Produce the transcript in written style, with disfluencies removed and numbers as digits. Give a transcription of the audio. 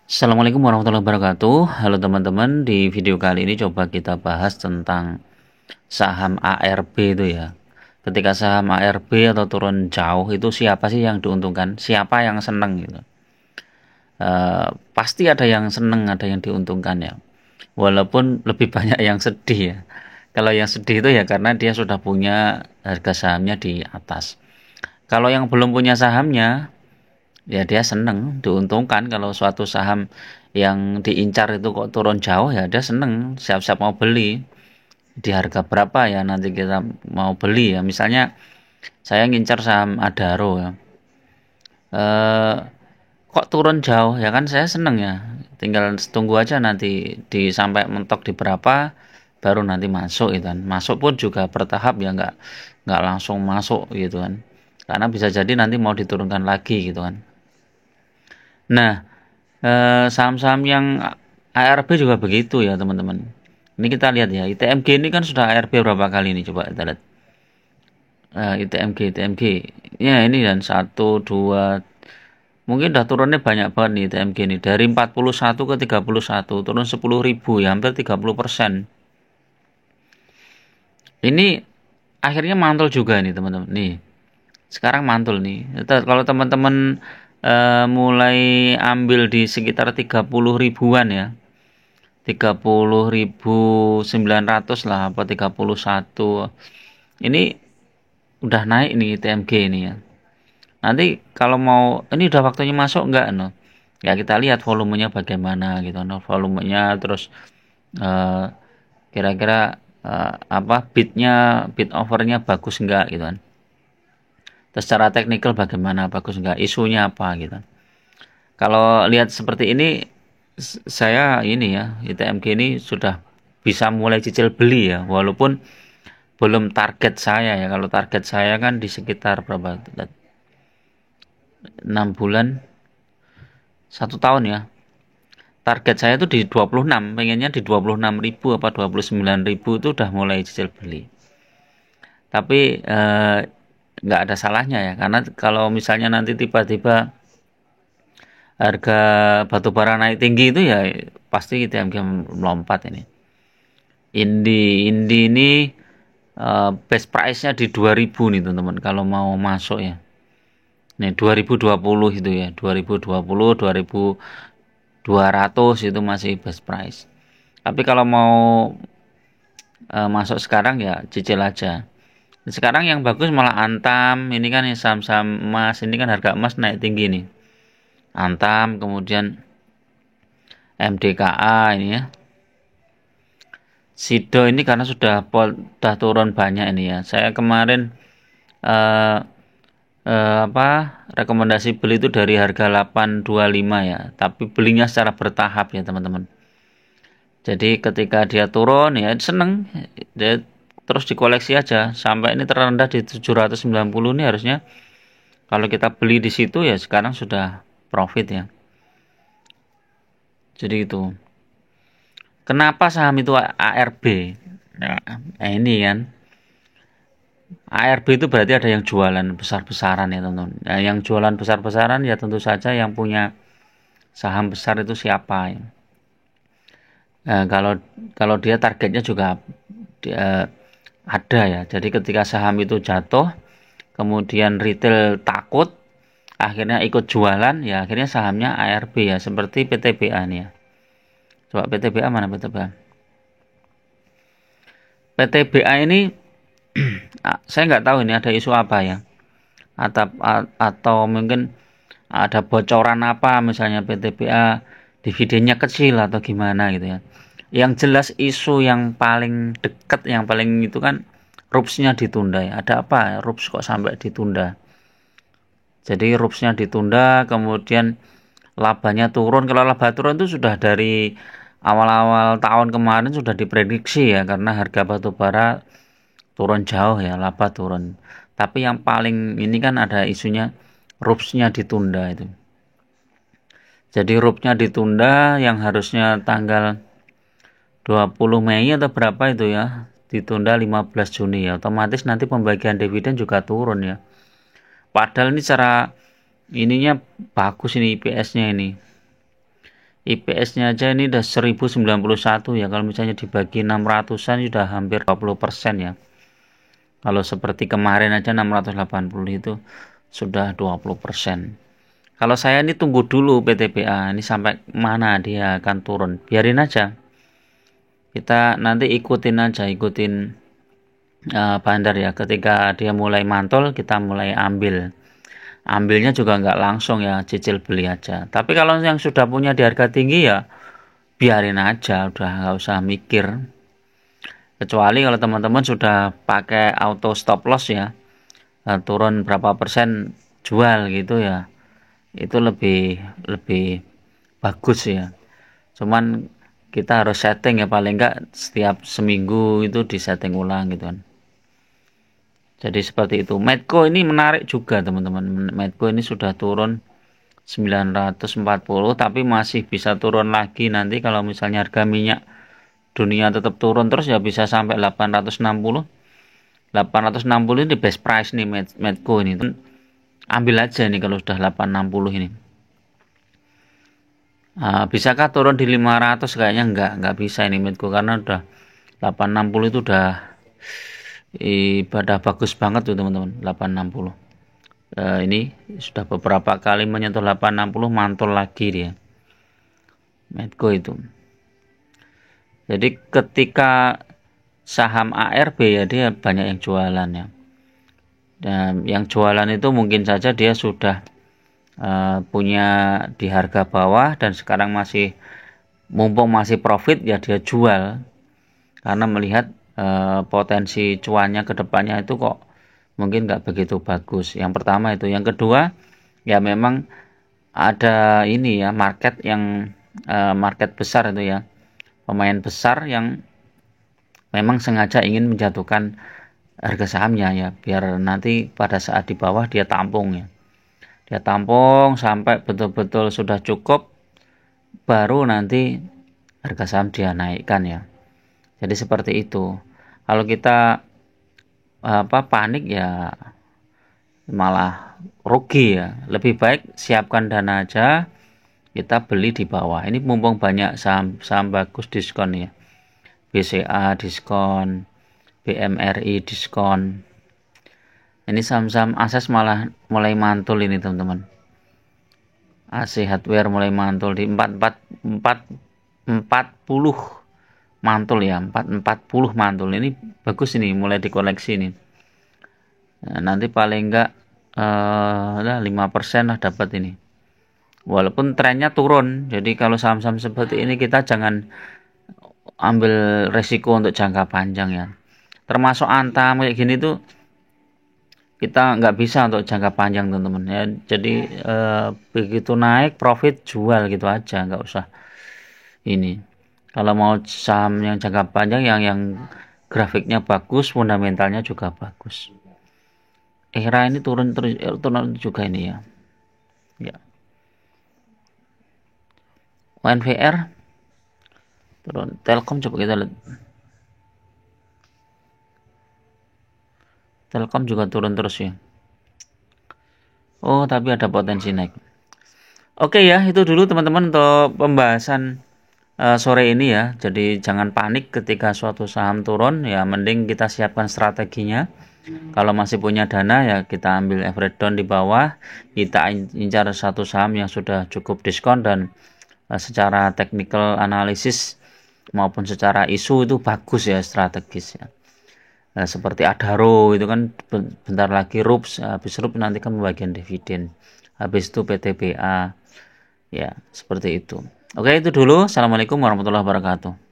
Assalamualaikum warahmatullahi wabarakatuh. Halo teman-teman, di video kali ini coba kita bahas tentang saham ARB itu ya. Ketika saham ARB atau turun jauh itu siapa sih yang diuntungkan? Siapa yang seneng gitu? Pasti ada yang seneng, ada yang diuntungkan ya. Walaupun lebih banyak yang sedih ya. Kalau yang sedih itu ya karena dia sudah punya harga sahamnya di atas. Kalau yang belum punya sahamnya, ya dia seneng, diuntungkan kalau suatu saham yang diincar itu kok turun jauh ya dia seneng, siap-siap mau beli. Di harga berapa ya nanti kita mau beli ya. Misalnya saya ngincar saham Adaro ya. Eh, Kok turun jauh ya kan saya seneng ya. Tinggal tunggu aja nanti sampai mentok di berapa baru nanti masuk gitu kan. Masuk pun juga bertahap ya, nggak langsung masuk gitu kan. Karena bisa jadi nanti mau diturunkan lagi gitu kan. Nah, saham-saham yang ARB juga begitu ya teman-teman. Ini kita lihat ya, ITMG ini kan sudah ARB berapa kali nih, coba kita lihat. ITMG, ya ini dan satu dua, mungkin udah turunnya banyak banget nih ITMG ini, dari 41 ke 31 turun 10.000 ya, hampir 30%. Ini akhirnya mantul juga nih teman-teman. Nih, sekarang mantul nih. Kalau teman-teman mulai ambil di sekitar 30 ribuan ya, 30.900 lah, apa 31, ini udah naik nih TMG ini ya. Nanti kalau mau ini udah waktunya masuk enggak no, ya kita lihat volumenya bagaimana gitu no, volumenya terus eh, kira-kira apa bid overnya bagus enggak gitu kan. Terus secara teknikal bagaimana, bagus enggak, isunya apa gitu. Kalau lihat seperti ini, saya ini ya, ITMG ini sudah bisa mulai cicil beli ya, walaupun belum target saya ya. Kalau target saya kan di sekitar berapa? 6 bulan, 1 tahun ya. Target saya itu di 26, pengennya di 26.000 apa 29.000 itu udah mulai cicil beli. Tapi nggak ada salahnya ya, karena kalau misalnya nanti tiba-tiba harga batu bara naik tinggi itu ya pasti ITMG melompat ini. Indi ini best price-nya di 2000 nih teman-teman kalau mau masuk ya. Nih 2020 itu ya, 2020, 2200 itu masih best price. Tapi kalau mau masuk sekarang ya cicil aja. Sekarang yang bagus malah Antam, ini kan saham-saham emas, ini kan harga emas naik tinggi nih. Antam, kemudian MDKA ini ya. Sido ini karena sudah turun banyak ini ya. Saya kemarin eh, rekomendasi beli itu dari harga 825 ya, tapi belinya secara bertahap ya teman-teman. Jadi ketika dia turun ya seneng, dia terus dikoleksi aja sampai ini terendah di 790 ini, harusnya kalau kita beli di situ ya sekarang sudah profit ya. Jadi itu. Kenapa saham itu ARB? Nah, ini kan ARB itu berarti ada yang jualan besar-besaran ya teman-teman. Nah, yang jualan besar-besaran ya tentu saja yang punya saham besar itu siapa ya. Nah, kalau dia targetnya juga dia, ada ya. Jadi ketika saham itu jatuh, kemudian retail takut, akhirnya ikut jualan, ya akhirnya sahamnya ARB ya, seperti PTBA nih ya. Coba PTBA mana PTBA? PTBA ini saya nggak tahu ini ada isu apa ya, atau mungkin ada bocoran apa, misalnya PTBA dividennya kecil atau gimana gitu ya. Yang jelas isu yang paling dekat, yang paling itu kan RUPS-nya ditunda ya. Ada apa RUPS kok sampai ditunda? Jadi RUPS-nya ditunda, kemudian labanya turun. Kalau laba turun itu sudah dari awal-awal tahun kemarin sudah diprediksi ya, karena harga batu bara turun jauh ya, laba turun. Tapi yang paling ini kan ada isunya RUPS-nya ditunda itu. Jadi RUPS-nya ditunda, yang harusnya tanggal 20 Mei atau berapa itu ya, ditunda 15 Juni ya. Otomatis nanti pembagian dividen juga turun ya. Padahal ini cara ininya bagus, ini IPS-nya ini. IPS-nya aja ini udah 1091 ya. Kalau misalnya dibagi 600-an sudah hampir 20% ya. Kalau seperti kemarin aja 680 itu sudah 20%. Kalau saya ini tunggu dulu PTBA ini sampai mana dia akan turun. Biarin aja. Kita nanti ikutin bandar ya. Ketika dia mulai mantul, kita mulai ambilnya juga nggak langsung ya, cicil beli aja. Tapi kalau yang sudah punya di harga tinggi ya biarin aja, udah nggak usah mikir. Kecuali kalau teman-teman sudah pakai auto stop loss ya, turun berapa persen jual gitu ya, itu lebih bagus ya. Cuman kita harus setting ya, paling enggak setiap seminggu itu disetting ulang gitu kan. Jadi seperti itu. Medco ini menarik juga teman-teman. Medco ini sudah turun 940 tapi masih bisa turun lagi nanti kalau misalnya harga minyak dunia tetap turun terus ya bisa sampai 860 ini best price nih Medco ini. Ambil aja nih kalau sudah 860 ini. Bisakah turun di 500? Kayaknya enggak bisa ini Medco karena udah 860 itu udah ibadah bagus banget tuh teman-teman. 860 ini sudah beberapa kali menyentuh 860 mantul lagi dia Medco itu. Jadi ketika saham ARB ya dia banyak yang jualan ya, dan yang jualan itu mungkin saja dia sudah punya di harga bawah dan sekarang mumpung masih profit ya dia jual karena melihat potensi cuannya ke depannya itu kok mungkin nggak begitu bagus. Yang pertama itu. Yang kedua ya memang ada ini ya market besar itu ya, pemain besar yang memang sengaja ingin menjatuhkan harga sahamnya ya, biar nanti pada saat di bawah dia tampung ya. Dia tampung sampai betul-betul sudah cukup, baru nanti harga saham dia naikkan ya. Jadi seperti itu. Kalau kita panik ya malah rugi ya. Lebih baik siapkan dana aja, kita beli di bawah. Ini mumpung banyak saham bagus diskon ya. BCA diskon, BMRI diskon. Ini saham-saham ases malah mulai mantul ini teman-teman. AC Hardware mulai mantul di 40 mantul ya, 440 mantul. Ini bagus ini, mulai dikoleksi ini. Nah, nanti paling enggak 5% lah dapat ini. Walaupun trennya turun. Jadi kalau saham-saham seperti ini kita jangan ambil resiko untuk jangka panjang ya. Termasuk Antam kayak gini tuh kita nggak bisa untuk jangka panjang teman-teman ya. Jadi begitu naik profit jual gitu aja, nggak usah ini. Kalau mau saham yang jangka panjang yang grafiknya bagus, fundamentalnya juga bagus. Era ini turun juga ini ya. Ya. ONVR turun. Telkom coba kita lihat. Telkom juga turun terus ya. Oh, tapi ada potensi naik. Oke ya, itu dulu teman-teman untuk pembahasan sore ini ya. Jadi jangan panik ketika suatu saham turun ya, mending kita siapkan strateginya. Kalau masih punya dana ya kita ambil average down di bawah, kita incar satu saham yang sudah cukup diskon dan secara technical analysis maupun secara isu itu bagus ya, strategis ya. Seperti Adaro itu kan bentar lagi RUPS, habis RUPS nanti kan pembagian dividen, habis itu PTBA ya, seperti itu. Oke, itu dulu. Assalamualaikum warahmatullahi wabarakatuh.